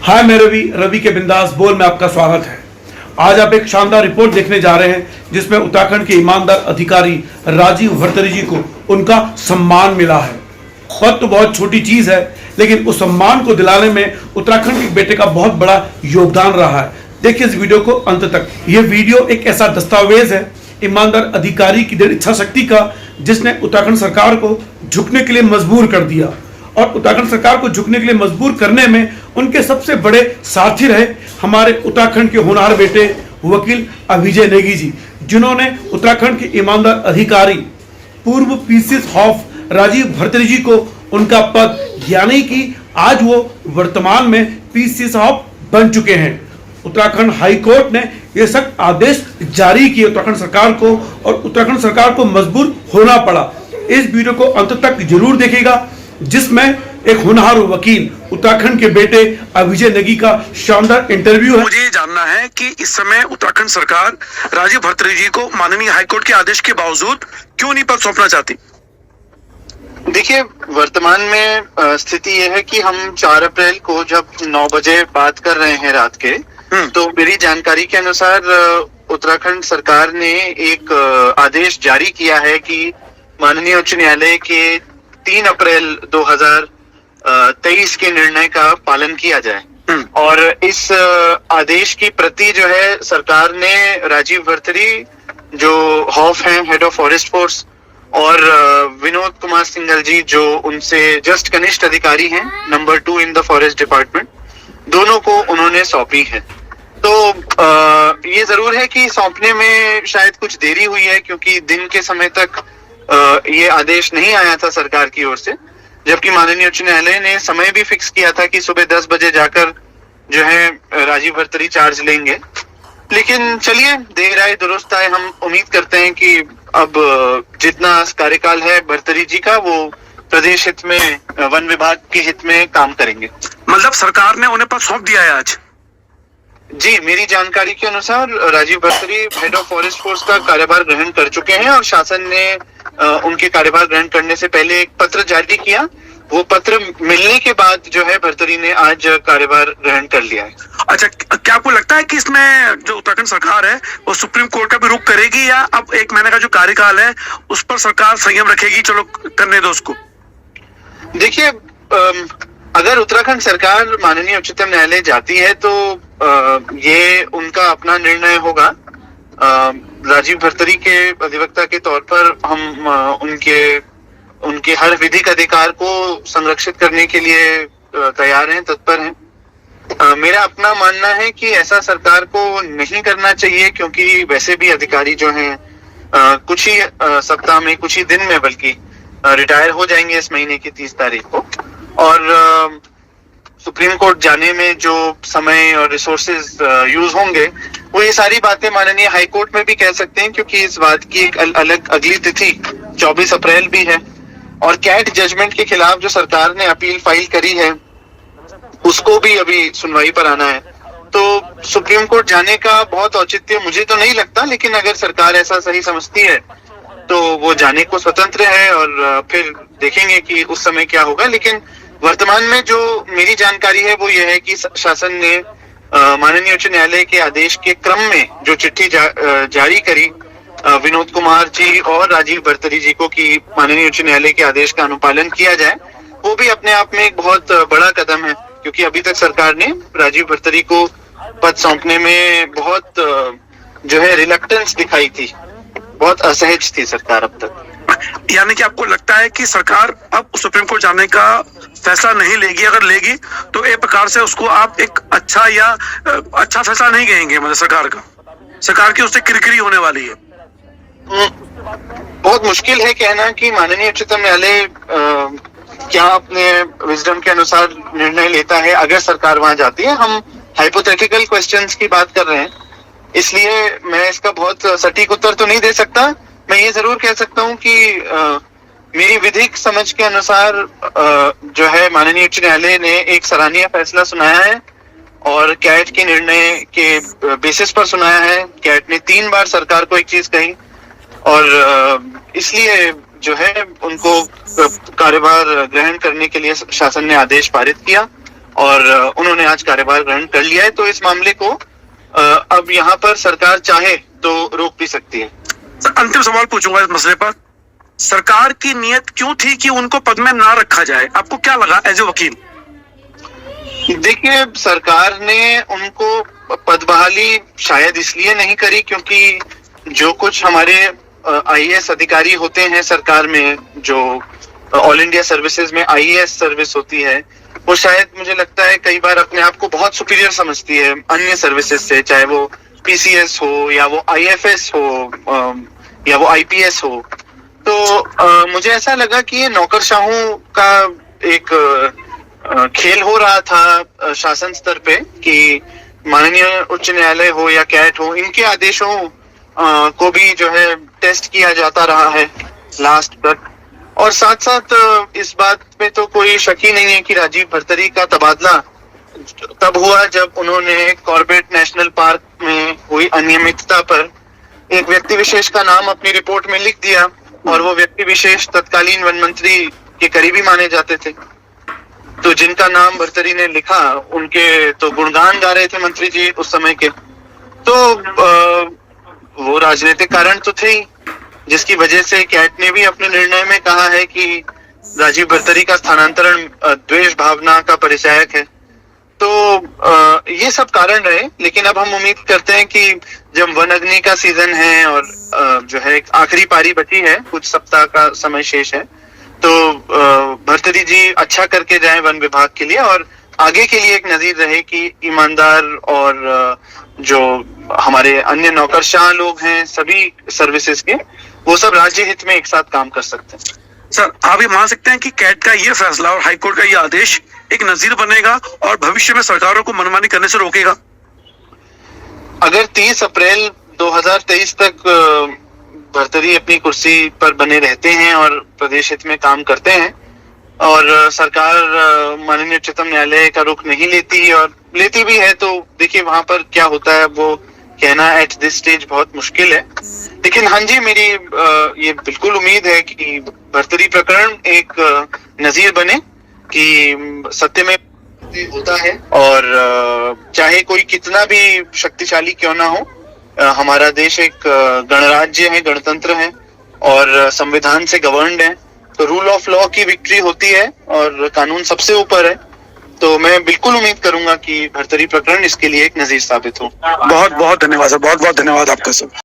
हाय, मैं रवि के बिंदास बोल में आपका स्वागत है। आज आप एक शानदार रिपोर्ट देखने जा रहे हैं जिसमें उत्तराखंड के ईमानदार अधिकारी राजीव भरतरी जी को उनका सम्मान मिला है। पद तो बहुत छोटी चीज है, लेकिन उस सम्मान को दिलाने में उत्तराखंड के बेटे का बहुत बड़ा योगदान रहा है। देखिए इस वीडियो को अंत तक। यह वीडियो एक ऐसा दस्तावेज है ईमानदार अधिकारी की दृढ़ इच्छा शक्ति का, जिसने उत्तराखंड सरकार को झुकने के लिए मजबूर कर दिया। और उत्तराखंड सरकार को झुकने के लिए मजबूर करने में उनके सबसे बड़े साथी रहे हमारे उत्तराखंड के होनहार बेटे वकील अभिजय नेगी जी, जिन्होंने उत्तराखंड के ईमानदार अधिकारी पूर्व पीसीएस हॉफ राजीव भरतरी जी को उनका पद, यानी कि आज वो वर्तमान में पीसीएस हॉफ बन चुके हैं। उत्तराखंड हाई कोर्ट ने यह सख्त आदेश जारी किए उत्तराखंड सरकार को, और उत्तराखंड सरकार को मजबूर होना पड़ा। इस वीडियो को अंत तक जरूर देखिएगा, जिसमें एक होनहार वकील उत्तराखंड के बेटे अभिजय नेगी का शानदार इंटरव्यू है। मुझे ये जानना है कि इस समय उत्तराखंड सरकार राजीव भरतरी जी को माननीय हाईकोर्ट के आदेश के बावजूद क्यों नहीं पद सौंपना चाहती? देखिए, वर्तमान में स्थिति यह है कि हम 4 अप्रैल को जब 9 बजे बात कर रहे हैं रात के, तो मेरी जानकारी के अनुसार उत्तराखंड सरकार ने एक आदेश जारी किया है कि माननीय उच्च न्यायालय के 3 अप्रैल 2023 के निर्णय का पालन किया जाए। और इस आदेश की प्रति जो है सरकार ने राजीव भरतरी, जो हॉफ हैं, हेड ऑफ फॉरेस्ट फोर्स, और विनोद कुमार सिंघल जी, जो उनसे जस्ट कनिष्ठ अधिकारी हैं, number 2 in the forest department, दोनों को उन्होंने सौंपी है। तो ये जरूर है कि सौंपने में शायद कुछ देरी हुई है, क्योंकि दिन के समय तक ये आदेश नहीं आया था सरकार की ओर से, जबकि माननीय उच्च न्यायालय ने समय भी फिक्स किया था कि सुबह 10 बजे जाकर जो है राजीव भरतरी चार्ज लेंगे। लेकिन चलिए, देर आए दुरुस्त आए। हम उम्मीद करते हैं कि अब जितना कार्यकाल है भरतरी जी का, वो प्रदेश हित में, वन विभाग के हित में काम करेंगे। मतलब सरकार ने उन्हें पद सौंप दिया है आज? जी, मेरी जानकारी के अनुसार Rajiv Bhartari head of forest force का कार्यभार ग्रहण कर चुके हैं, और शासन ने उनके कार्यभार ग्रहण करने से पहले एक पत्र जारी किया। वो पत्र मिलने के बाद जो है भरतरी ने आज कार्यभार ग्रहण कर लिया है। अच्छा, क्या आपको लगता है कि इसमें जो उत्तराखंड सरकार है वो सुप्रीम कोर्ट का भी रुख करेगी, या अब 1 महीने का जो कार्यकाल है उस पर सरकार संयम रखेगी, चलो करने दो उसको? देखिए, अगर उत्तराखंड सरकार माननीय उच्चतम न्यायालय जाती है तो ये उनका अपना निर्णय होगा। राजीव भरतरी के अधिवक्ता के तौर पर हम उनके हर विधिक अधिकार को संरक्षित करने के लिए तैयार हैं, तत्पर हैं। मेरा अपना मानना है कि ऐसा सरकार को नहीं करना चाहिए, क्योंकि वैसे भी अधिकारी जो हैं कुछ ही सप्ताह में, कुछ ही दिन में बल्कि रिटायर हो जाएंगे इस महीने की 30 तारीख को। और सुप्रीम कोर्ट जाने में जो समय और रिसोर्सेज यूज होंगे, वो ये सारी बातें माननीय हाई कोर्ट में भी कह सकते हैं, क्योंकि इस बात की एक अलग अगली तिथि 24 अप्रैल भी है। और कैट जजमेंट के खिलाफ जो सरकार ने अपील फाइल करी है, उसको भी अभी सुनवाई पर आना है। तो सुप्रीम कोर्ट जाने का बहुत औचित्य मुझे तो नहीं लगता, लेकिन अगर सरकार ऐसा सही समझती है तो वो जाने को स्वतंत्र है, और फिर देखेंगे कि उस समय क्या होगा। लेकिन वर्तमान में जो मेरी जानकारी है वो ये है कि शासन ने माननीय उच्च न्यायालय के आदेश के क्रम में जो चिट्ठी जारी करी विनोद कुमार जी और राजीव भरतरी जी को कि माननीय उच्च न्यायालय के आदेश का अनुपालन किया जाए, वो भी अपने आप में एक बहुत बड़ा कदम है। क्योंकि अभी तक सरकार ने राजीव भरतरी को पद सौंपने में बहुत जो है रिलक्टेंस दिखाई थी, बहुत असहज थी सरकार अब तक। यानी कि आपको लगता है कि सरकार अब सुप्रीम कोर्ट जाने का फैसला नहीं लेगी? अगर लेगी तो एक प्रकार से उसको आप एक अच्छा या अच्छा फैसला नहीं कहेंगे? मतलब सरकार की उससे किरकिरी होने वाली है। बहुत मुश्किल है कहना कि माननीय उच्चतम न्यायालय क्या अपने विजडम के अनुसार निर्णय लेता है अगर सरकार वहां जाती है। हम हाइपोथेटिकल क्वेश्चंस की बात कर रहे हैं, इसलिए मैं इसका बहुत सटीक उत्तर तो नहीं दे सकता। मैं ये जरूर कह सकता हूँ कि मेरी विधिक समझ के अनुसार जो है माननीय उच्च न्यायालय ने एक सराहनीय फैसला सुनाया है, और कैट के निर्णय के बेसिस पर सुनाया है। कैट ने 3 बार सरकार को एक चीज कही, और इसलिए जो है उनको कार्यभार ग्रहण करने के लिए शासन ने आदेश पारित किया। और उन्होंने आज कार्यभार ग्रहण कर लिया है। तो इस मामले को अब यहाँ पर सरकार चाहे तो रोक भी सकती है। अंतिम सवाल पूछूंगा इस मसले पर, सरकार की नीयत क्यों थी कि उनको पद में ना रखा जाए? आपको क्या लगा एज ए वकील? देखिए, सरकार ने उनको पद बहाली शायद इसलिए नहीं करी क्योंकि जो कुछ हमारे आईएएस अधिकारी होते हैं सरकार में, जो ऑल इंडिया सर्विसेज में आईएएस सर्विस होती है, वो शायद मुझे लगता है कई बार अपने आप को बहुत सुपीरियर समझती है अन्य सर्विसेज से, चाहे वो पीसीएस हो या वो आईएफएस हो या वो आईपीएस हो। तो मुझे ऐसा लगा कि ये नौकरशाहों का एक खेल हो रहा था शासन स्तर पे कि माननीय उच्च न्यायालय हो या कैट हो, इनके आदेशों को भी जो है टेस्ट किया जाता रहा है लास्ट तक। और साथ साथ इस बात पे तो कोई शक ही नहीं है कि राजीव भरतरी का तबादला तब हुआ जब उन्होंने कॉर्बेट नेशनल पार्क में हुई अनियमितता पर एक व्यक्ति विशेष का नाम अपनी रिपोर्ट में लिख दिया, और वो व्यक्ति विशेष तत्कालीन वन मंत्री के करीबी माने जाते थे। तो जिनका नाम भरतरी ने लिखा उनके तो गुणगान गा रहे थे मंत्री जी उस समय के। तो वो राजनीतिक कारण तो थे ही, जिसकी वजह से कैट ने भी अपने निर्णय में कहा है कि राजीव भरतरी का स्थानांतरण द्वेष भावना का परिचायक है। तो ये सब कारण रहे, लेकिन अब हम उम्मीद करते हैं कि जब वन अग्नि का सीजन है और जो है आखिरी पारी बची है, कुछ सप्ताह का समय शेष है, तो भरतरी जी अच्छा करके जाएं वन विभाग के लिए और आगे के लिए एक नजीर रहे कि ईमानदार और जो हमारे अन्य नौकरशाह लोग हैं सभी सर्विसेज के, वो सब राज्य हित में एक साथ काम कर सकते हैं। सर, आप ये मान सकते हैं कि कैट का ये फैसला और हाईकोर्ट का ये आदेश एक नजीर बनेगा और भविष्य में सरकारों को मनमानी करने से रोकेगा? अगर 30 अप्रैल 2023 तक भरतरी अपनी कुर्सी पर बने रहते हैं और प्रदेश हित में काम करते हैं और सरकार माननीय उच्चतम न्यायालय का रुख नहीं लेती, और लेती भी है, तो देखिए वहां पर क्या होता है वो कहना एट दिस स्टेज बहुत मुश्किल है। लेकिन हाँ जी, मेरी ये बिल्कुल उम्मीद है कि भरतरी प्रकरण एक नजीर बने कि सत्य में होता है, और चाहे कोई कितना भी शक्तिशाली क्यों ना हो, हमारा देश एक गणराज्य है, गणतंत्र है और संविधान से गवर्नड है, तो रूल ऑफ लॉ की विक्ट्री होती है और कानून सबसे ऊपर है। तो मैं बिल्कुल उम्मीद करूंगा कि भरतरी प्रकरण इसके लिए एक नजीर साबित हो। बहुत बहुत धन्यवाद सर, बहुत बहुत धन्यवाद आपका सर।